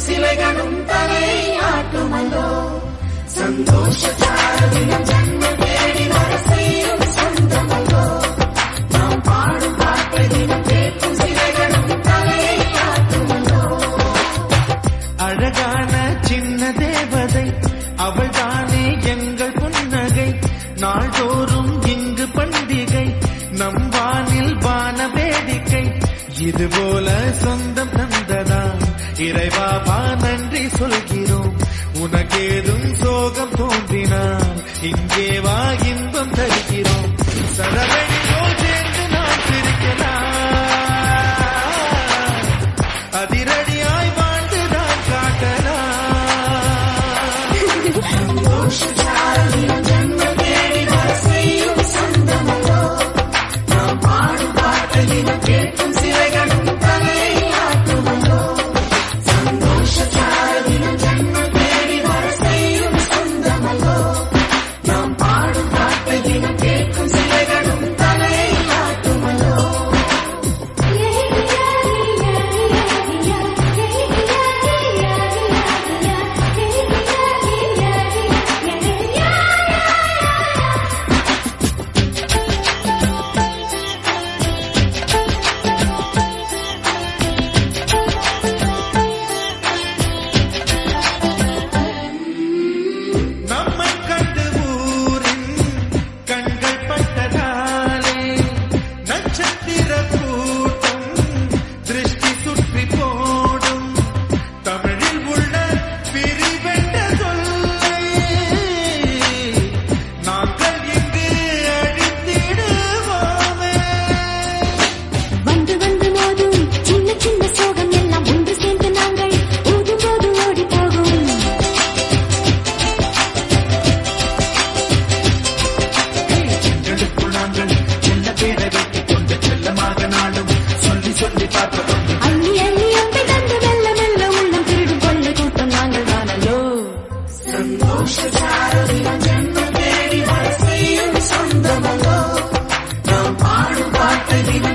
சிலைகளும் தலையாட்டுமல்லோ சந்தோஷ சாரதினம் ஜன்ம தேடி வர செய்யும் சொந்தமல்லோ நாம் பாடும் பாட்டை தினம் கேட்கும் சிலைகளும் தலையாட்டுமல்லோ அழகான சின்ன தேவதை அவள்தானே எங்கள் புன்னகை நாள்தோறும் இங்கு பண்டிகை நம் வானில் வான வேடிக்கை இதுபோல சொந்தம் தந்ததாம் இறைவா நன்றி சொல்கிறோம் உனக்கேதும் சோகம் தோன்றினால் இங்கே வா இன்பம் தருகிறோம் சரவணியோ சேர்ந்து நாம் சிரிக்கலாம் அதிரடியாய் வாழ்ந்துதான் காட்டலாம் கேட்கும் சிலைகளும் தலையாட்டுமல்லோ சந்தோஷ சாரதினம் ஜன்ம தேடி வர செய்யும் சொந்தமல்லோ நாம் பாடும் பாட்டை தினம் கேட்கும் சிலைகளும் தலையாட்டுமல்லோ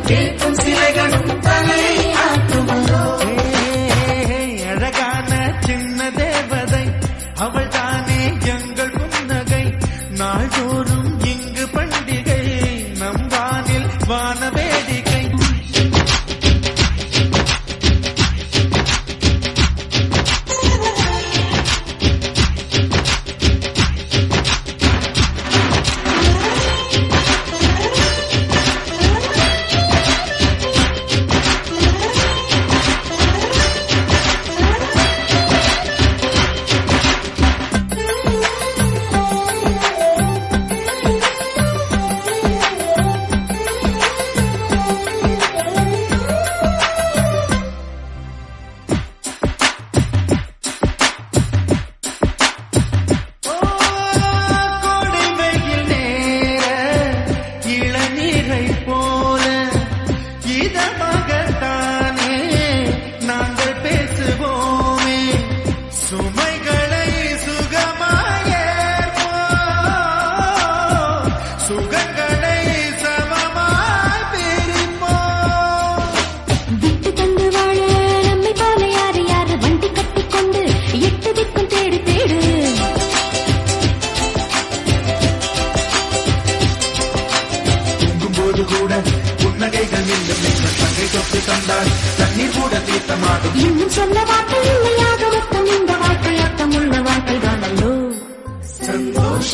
கேட்கும் சிலைகளும் தலையாட்டுமல்லோ அழகான சின்ன தேவதை அவள்தானே எங்கள் புன்னகை நாள்தோறும் இங்கு பண்டிகை நம் வானில் வான வேடிக்கை கூட புன்னகைகள் மீண்டும் நீங்கள் பங்கை தொட்டு தந்தால் தண்ணீர் கூட தீர்த்தமாகும் இன்னும் சொல்ல வார்த்தை இல்லையாக மொத்தம் இந்த வாழ்க்கை அர்த்தமுள்ள வாழ்க்கை தானல்லோ சந்தோஷ